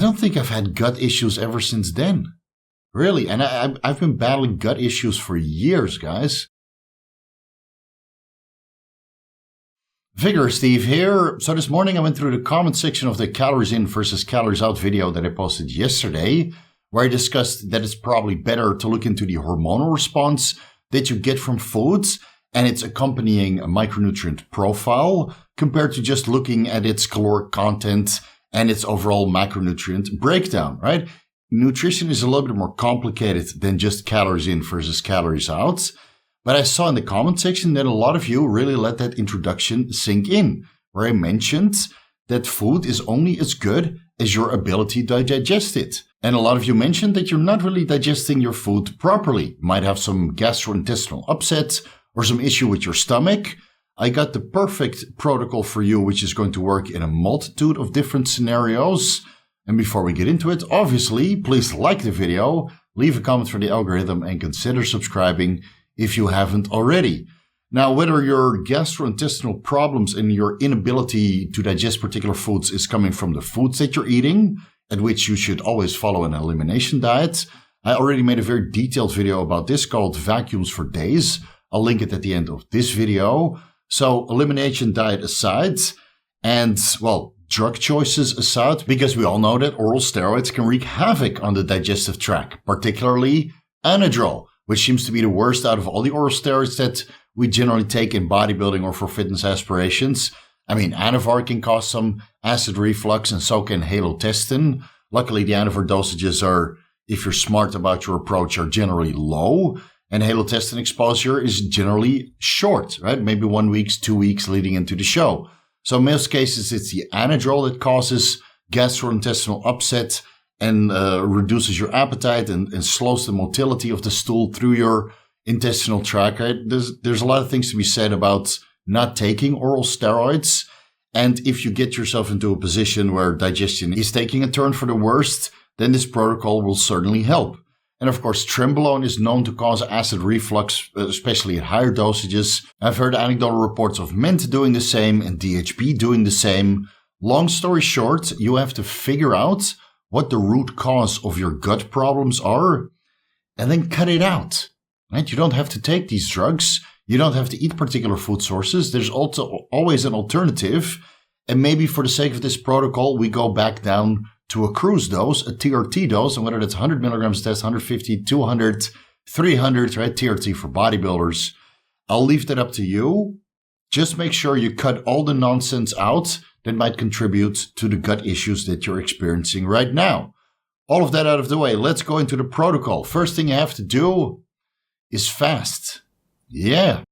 don't think I've had gut issues ever since then. Really, and I've been battling gut issues for years, guys. Vigorous Steve here. So this morning I went through the comment section of the calories in versus calories out video that I posted yesterday, where I discussed that it's probably better to look into the hormonal response that you get from foods and its accompanying micronutrient profile compared to just looking at its caloric content and its overall macronutrient breakdown, right? Nutrition is a little bit more complicated than just calories in versus calories out. But I saw in the comment section that a lot of you really let that introduction sink in, where I mentioned that food is only as good as your ability to digest it. And a lot of you mentioned that you're not really digesting your food properly. You might have some gastrointestinal upset or some issue with your stomach. I got the perfect protocol for you, which is going to work in a multitude of different scenarios. And before we get into it, obviously, please like the video, leave a comment for the algorithm, and consider subscribing if you haven't already. Now, whether your gastrointestinal problems and your inability to digest particular foods is coming from the foods that you're eating, at which you should always follow an elimination diet, I already made a very detailed video about this called Vacuums for Days. I'll link it at the end of this video. So elimination diet aside, and well, drug choices aside, because we all know that oral steroids can wreak havoc on the digestive tract, particularly Anadrol, which seems to be the worst out of all the oral steroids that we generally take in bodybuilding or for fitness aspirations. I mean, Anavar can cause some acid reflux, and so can halotestin. Luckily, the Anavar dosages are, if you're smart about your approach, are generally low, and halotestin exposure is generally short, right? Maybe 1 week, 2 weeks leading into the show. So in most cases, it's the Anadrol that causes gastrointestinal upset and reduces your appetite and slows the motility of the stool through your intestinal tract, right? There's a lot of things to be said about not taking oral steroids. And if you get yourself into a position where digestion is taking a turn for the worst, then this protocol will certainly help. And of course, Trenbolone is known to cause acid reflux, especially at higher dosages. I've heard anecdotal reports of Mint doing the same and DHB doing the same. Long story short, you have to figure out what the root cause of your gut problems are, and then cut it out, right? You don't have to take these drugs. You don't have to eat particular food sources. There's also always an alternative. And maybe for the sake of this protocol, we go back down to a cruise dose, a TRT dose, and whether that's 100 milligrams test, 150, 200, 300, right? TRT for bodybuilders. I'll leave that up to you. Just make sure you cut all the nonsense out that might contribute to the gut issues that you're experiencing right now. All of that out of the way, let's go into the protocol. First thing you have to do is fast. Yeah,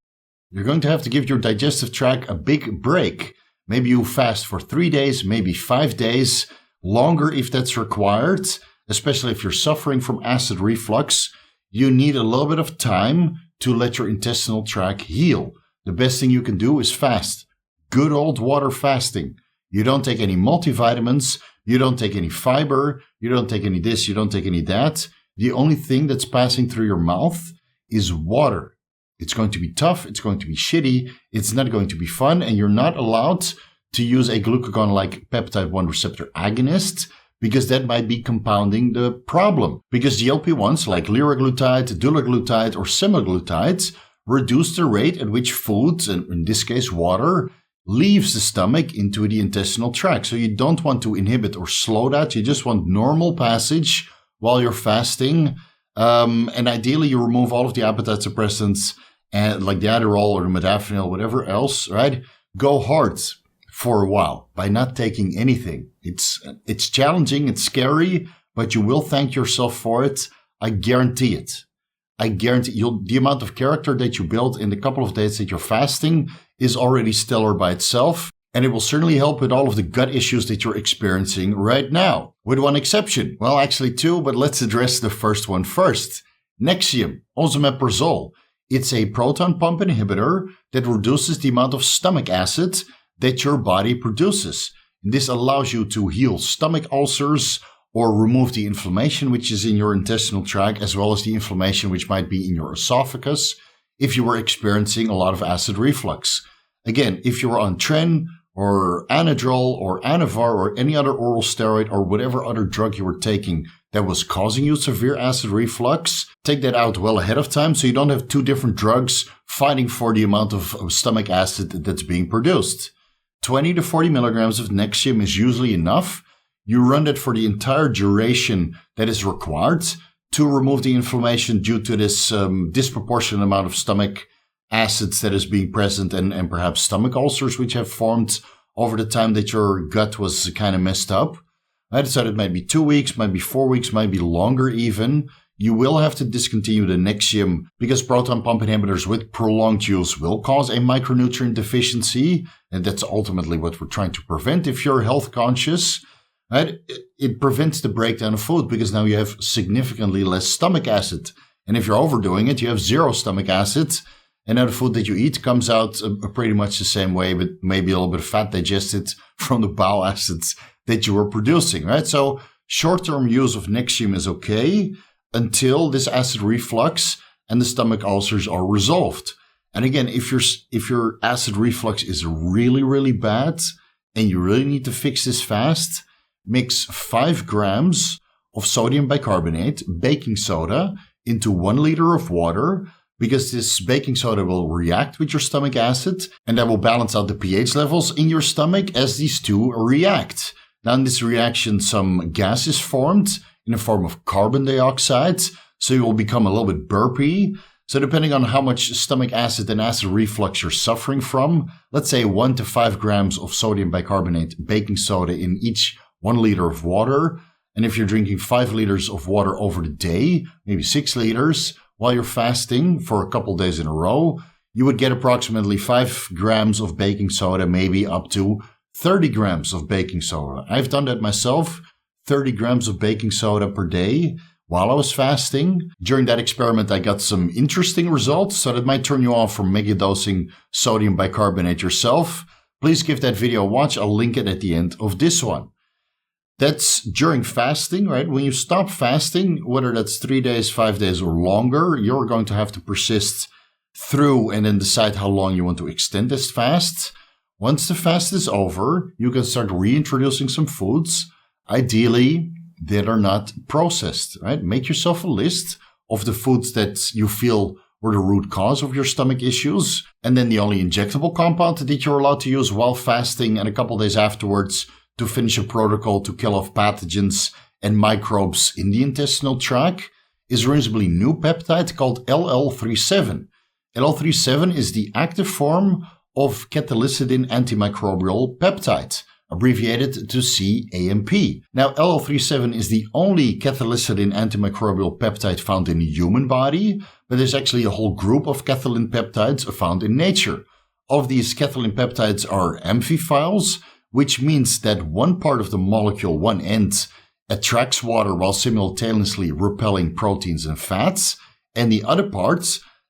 you're going to have to give your digestive tract a big break. Maybe you fast for 3 days, maybe 5 days, longer if that's required, especially if you're suffering from acid reflux. You need a little bit of time to let your intestinal tract heal. The best thing you can do is fast. Good old water fasting. You don't take any multivitamins. You don't take any fiber. You don't take any this. You don't take any that. The only thing that's passing through your mouth is water. It's going to be tough. It's going to be shitty. It's not going to be fun. And you're not allowed to use a glucagon-like peptide 1 receptor agonist, because that might be compounding the problem. Because GLP-1s like liraglutide, dulaglutide, or semaglutide reduce the rate at which foods, and in this case water, leaves the stomach into the intestinal tract. So you don't want to inhibit or slow that. You just want normal passage while you're fasting. And ideally, you remove all of the appetite suppressants, and like the Adderall or the modafinil, whatever else, right? Go hard for a while by not taking anything. It's challenging, it's scary, but you will thank yourself for it. I guarantee it. I guarantee the amount of character that you build in the couple of days that you're fasting is already stellar by itself. And it will certainly help with all of the gut issues that you're experiencing right now. With one exception. Well, actually two, but let's address the first one first. Nexium, Esomeprazole. It's a proton pump inhibitor that reduces the amount of stomach acid that your body produces. And this allows you to heal stomach ulcers or remove the inflammation which is in your intestinal tract, as well as the inflammation which might be in your esophagus if you were experiencing a lot of acid reflux. Again, if you were on tren or Anadrol or Anavar or any other oral steroid or whatever other drug you were taking that was causing you severe acid reflux, take that out well ahead of time so you don't have two different drugs fighting for the amount of stomach acid that's being produced. 20 to 40 milligrams of Nexium is usually enough. You run that for the entire duration that is required to remove the inflammation due to this disproportionate amount of stomach acids that is being present and perhaps stomach ulcers which have formed over the time that your gut was kind of messed up. I decided it might be 2 weeks, might be 4 weeks, might be longer even. You will have to discontinue the Nexium because proton pump inhibitors with prolonged use will cause a micronutrient deficiency. And that's ultimately what we're trying to prevent if you're health conscious. Right? It prevents the breakdown of food because now you have significantly less stomach acid. And if you're overdoing it, you have zero stomach acid. And now the food that you eat comes out pretty much the same way, but maybe a little bit of fat digested from the bile acids that you were producing, right? So short-term use of Nexium is okay until this acid reflux and the stomach ulcers are resolved. And again, if your acid reflux is really, really bad and you really need to fix this fast, mix 5 grams of sodium bicarbonate, baking soda, into 1 liter of water, because this baking soda will react with your stomach acid and that will balance out the pH levels in your stomach as these two react. Now in this reaction, some gas is formed in the form of carbon dioxide, so you will become a little bit burpy. So depending on how much stomach acid and acid reflux you're suffering from, let's say 1 to 5 grams of sodium bicarbonate, baking soda in each 1 liter of water. And if you're drinking 5 liters of water over the day, maybe 6 liters, while you're fasting for a couple days in a row, you would get approximately 5 grams of baking soda, maybe up to 30 grams of baking soda. I've done that myself, 30 grams of baking soda per day while I was fasting. During that experiment, I got some interesting results, so that might turn you off from megadosing sodium bicarbonate yourself. Please give that video a watch. I'll link it at the end of this one. That's during fasting, right? When you stop fasting, whether that's 3 days, 5 days, or longer, you're going to have to persist through and then decide how long you want to extend this fast. Once the fast is over, you can start reintroducing some foods, ideally that are not processed, right? Make yourself a list of the foods that you feel were the root cause of your stomach issues. And then the only injectable compound that you're allowed to use while fasting and a couple days afterwards to finish a protocol to kill off pathogens and microbes in the intestinal tract is a reasonably new peptide called LL37. LL37 is the active form of catalycidin antimicrobial peptide, abbreviated to CAMP. Now, LL37 is the only catalycidin antimicrobial peptide found in the human body, but there's actually a whole group of catalin peptides found in nature. Of these catalin peptides are amphiphiles, which means that one part of the molecule, one end, attracts water while simultaneously repelling proteins and fats, and the other part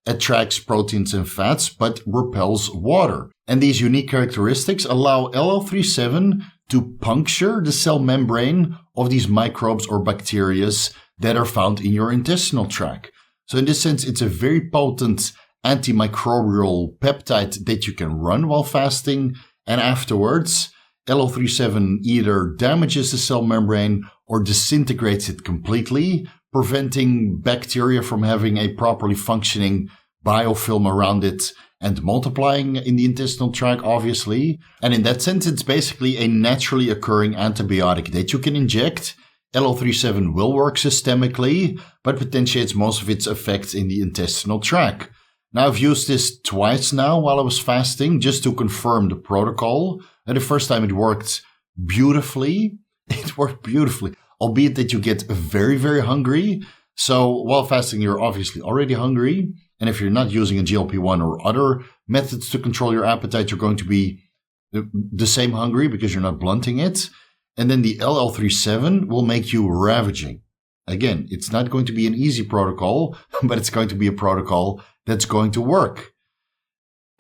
attracts proteins and fats but repels water. And these unique characteristics allow LL37 to puncture the cell membrane of these microbes or bacteria that are found in your intestinal tract. So in this sense, it's a very potent antimicrobial peptide that you can run while fasting, and afterwards LL37 either damages the cell membrane or disintegrates it completely, preventing bacteria from having a properly functioning biofilm around it and multiplying in the intestinal tract, obviously. And in that sense, it's basically a naturally occurring antibiotic that you can inject. LL37 will work systemically, but potentiates most of its effects in the intestinal tract. Now, I've used this twice now while I was fasting just to confirm the protocol. And the first time it worked beautifully. It worked beautifully, albeit that you get very, very hungry. So while fasting, you're obviously already hungry. And if you're not using a GLP-1 or other methods to control your appetite, you're going to be the same hungry because you're not blunting it. And then the LL37 will make you ravaging. Again, it's not going to be an easy protocol, but it's going to be a protocol that's going to work.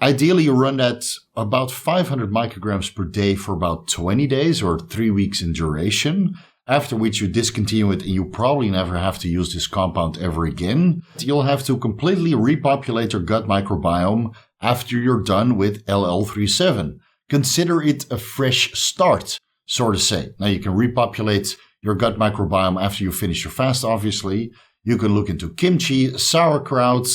Ideally, you run that about 500 micrograms per day for about 20 days or 3 weeks in duration, after which you discontinue it and you probably never have to use this compound ever again. You'll have to completely repopulate your gut microbiome after you're done with LL37, consider it a fresh start, so to say. Now you can repopulate your gut microbiome after you finish your fast, obviously. You can look into kimchi, sauerkraut,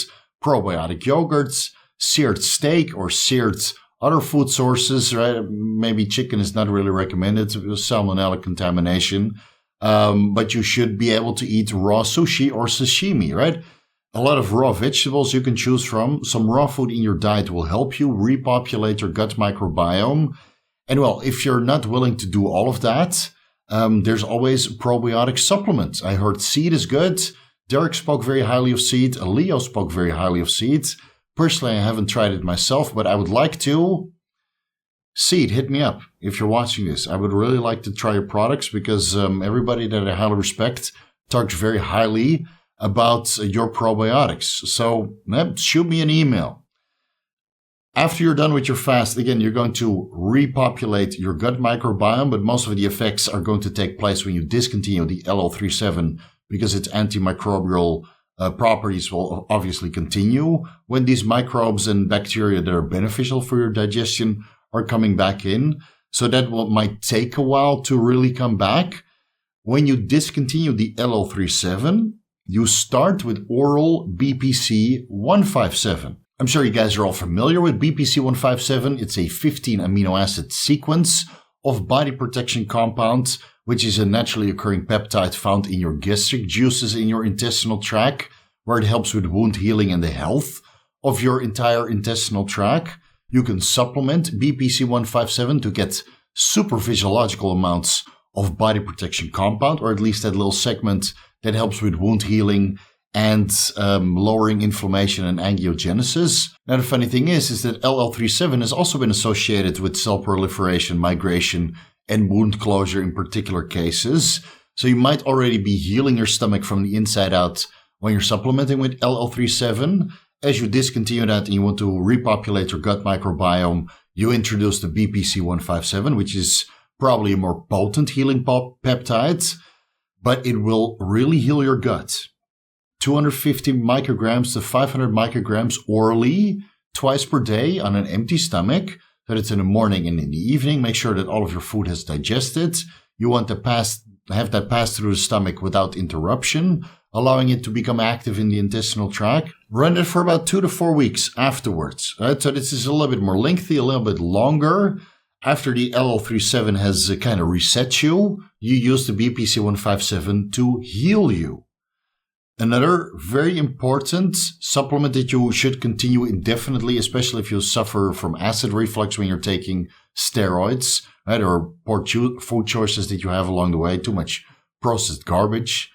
probiotic yogurts, seared steak or seared other food sources, right? Maybe chicken is not really recommended, salmonella contamination. But you should be able to eat raw sushi or sashimi, right? A lot of raw vegetables you can choose from. Some raw food in your diet will help you repopulate your gut microbiome. And well, if you're not willing to do all of that, there's always probiotic supplements. I heard seed is good. Derek spoke very highly of seed. Leo spoke very highly of seed. Personally, I haven't tried it myself, but I would like to. Seed, hit me up if you're watching this. I would really like to try your products because everybody that I highly respect talks very highly about your probiotics. So shoot me an email. After you're done with your fast, again, you're going to repopulate your gut microbiome, but most of the effects are going to take place when you discontinue the LL37 because its antimicrobial properties will obviously continue when these microbes and bacteria that are beneficial for your digestion are coming back in. So that might take a while to really come back. When you discontinue the LL37, you start with oral BPC 157. I'm sure you guys are all familiar with BPC 157. It's a 15 amino acid sequence of body protection compounds, which is a naturally occurring peptide found in your gastric juices in your intestinal tract, where it helps with wound healing and the health of your entire intestinal tract. You can supplement BPC 157 to get super physiological amounts of body protection compound, or at least that little segment that helps with wound healing and lowering inflammation and angiogenesis. Now, the funny thing is that LL37 has also been associated with cell proliferation, migration, and wound closure in particular cases. So you might already be healing your stomach from the inside out when you're supplementing with LL37. As you discontinue that and you want to repopulate your gut microbiome, you introduce the BPC 157, which is probably a more potent healing peptide, but it will really heal your gut. 250 micrograms to 500 micrograms orally, twice per day on an empty stomach. So it's in the morning and in the evening. Make sure that all of your food has digested. You want to have that pass through the stomach without interruption, allowing it to become active in the intestinal tract. Run it for about 2 to 4 weeks afterwards. Right? So this is a little bit more lengthy, a little bit longer. After the LL37 has kind of reset you, you use the BPC 157 to heal you. Another very important supplement that you should continue indefinitely, especially if you suffer from acid reflux when you're taking steroids, right, or poor food choices that you have along the way, too much processed garbage.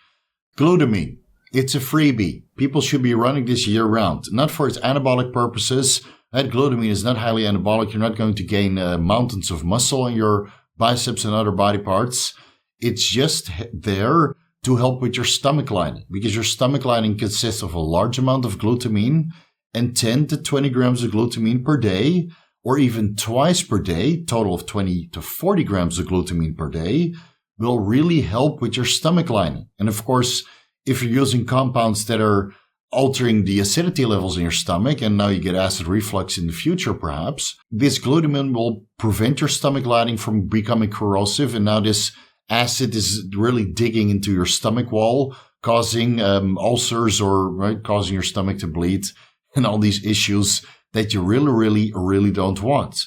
Glutamine. It's a freebie. People should be running this year-round, not for its anabolic purposes. Right? Glutamine is not highly anabolic. You're not going to gain mountains of muscle in your biceps and other body parts. It's just there to help with your stomach lining, because your stomach lining consists of a large amount of glutamine, and 10 to 20 grams of glutamine per day, or even twice per day, total of 20 to 40 grams of glutamine per day, will really help with your stomach lining. And of course, if you're using compounds that are altering the acidity levels in your stomach, and now you get acid reflux in the future perhaps, this glutamine will prevent your stomach lining from becoming corrosive, and now this acid is really digging into your stomach wall, causing ulcers or causing your stomach to bleed and all these issues that you really don't want.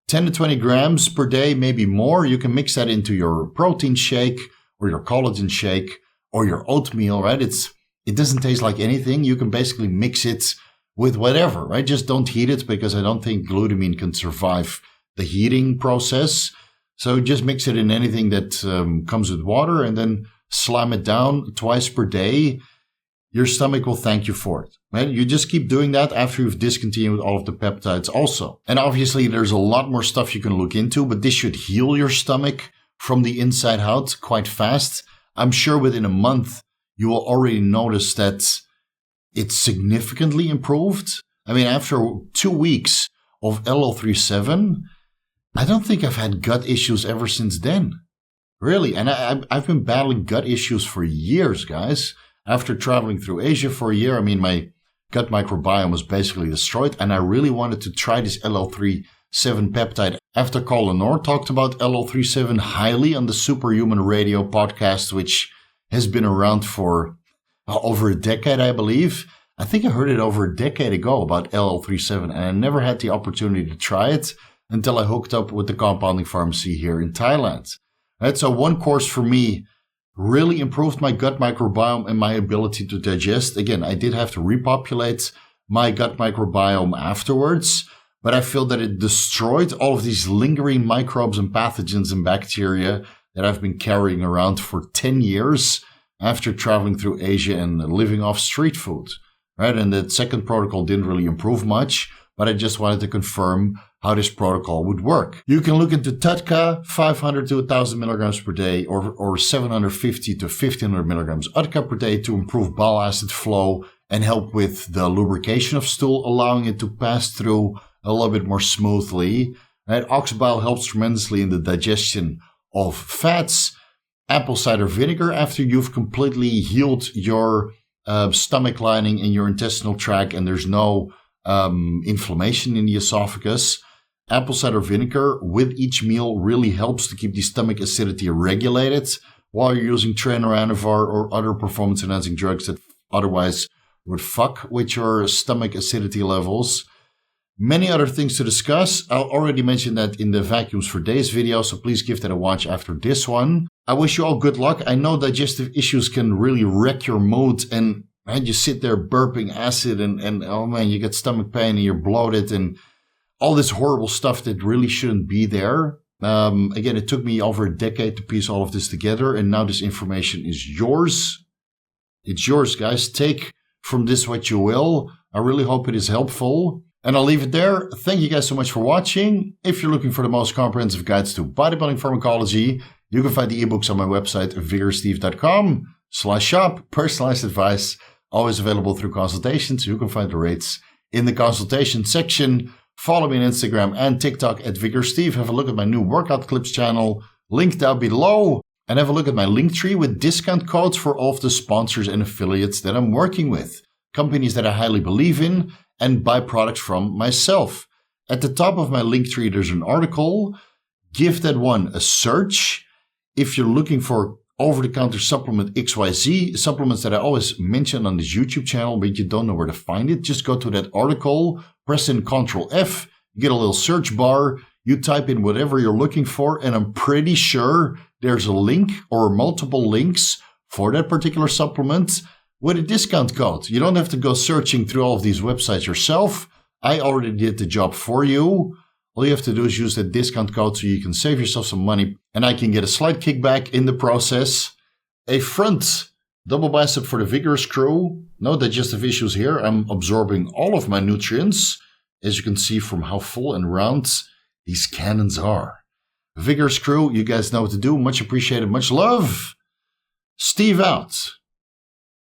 10 to 20 grams per day, maybe more. You can mix that into your protein shake or your collagen shake or your oatmeal, right? It doesn't taste like anything. You can basically mix it with whatever, right? Just don't heat it, because I don't think glutamine can survive the heating process. So just mix it in anything that comes with water and then slam it down twice per day. Your stomach will thank you for it. Right? You just keep doing that after you've discontinued all of the peptides also. And obviously there's a lot more stuff you can look into, but this should heal your stomach from the inside out quite fast. I'm sure within a month you will already notice that it's significantly improved. I mean, after 2 weeks of LL37, I don't think I've had gut issues ever since then. Really. And I've been battling gut issues for years, guys. After traveling through Asia for a year, I mean, my gut microbiome was basically destroyed, and I really wanted to try this LL37 peptide after Colin Orr talked about LO37 highly on the Superhuman Radio podcast, which has been around for over a decade, I believe. I think I heard it over a decade ago about LO37, and I never had the opportunity to try it until I hooked up with the compounding pharmacy here in Thailand. Right, so one course for me really improved my gut microbiome and my ability to digest. Again, I did have to repopulate my gut microbiome afterwards, but I feel that it destroyed all of these lingering microbes and pathogens and bacteria that I've been carrying around for 10 years after traveling through Asia and living off street food. Right, and the second protocol didn't really improve much, but I just wanted to confirm how this protocol would work. You can look into TUDCA, 500 to 1,000 milligrams per day, or 750 to 1,500 milligrams UDCA per day to improve bile acid flow and help with the lubrication of stool, allowing it to pass through a little bit more smoothly. Right, ox bile helps tremendously in the digestion of fats. Apple cider vinegar, after you've completely healed your stomach lining in your intestinal tract and there's no inflammation in the esophagus. Apple cider vinegar with each meal really helps to keep the stomach acidity regulated while you're using Anavar or other performance enhancing drugs that otherwise would fuck with your stomach acidity levels. Many other things to discuss. I already mentioned that in the Vacuums for Days video, so please give that a watch after this one. I wish you all good luck. I know digestive issues can really wreck your mood, and you sit there burping acid and oh man, you get stomach pain and you're bloated and all this horrible stuff that really shouldn't be there. Again, it took me over a decade to piece all of this together, and now this information is yours. It's yours, guys. Take from this what you will. I really hope it is helpful. And I'll leave it there. Thank you guys so much for watching. If you're looking for the most comprehensive guides to bodybuilding pharmacology, you can find the ebooks on my website, vigorsteve.com/shop. Personalized advice, always available through consultations. You can find the rates in the consultation section. Follow me on Instagram and TikTok at vigorsteve. Have a look at my new workout clips channel, linked down below. And have a look at my link tree with discount codes for all of the sponsors and affiliates that I'm working with. Companies that I highly believe in and buy products from myself. At the top of my link tree, there's an article. Give that one a search. If you're looking for over-the-counter supplement XYZ, supplements that I always mention on this YouTube channel, but you don't know where to find it, just go to that article, press in Ctrl F, you get a little search bar, you type in whatever you're looking for, and I'm pretty sure there's a link or multiple links for that particular supplement with a discount code. You don't have to go searching through all of these websites yourself. I already did the job for you. All you have to do is use that discount code so you can save yourself some money, and I can get a slight kickback in the process. A front double bicep for the Vigorous crew. No digestive issues here. I'm absorbing all of my nutrients, as you can see from how full and round these cannons are. Vigorous crew, you guys know what to do. Much appreciated, much love. Steve out.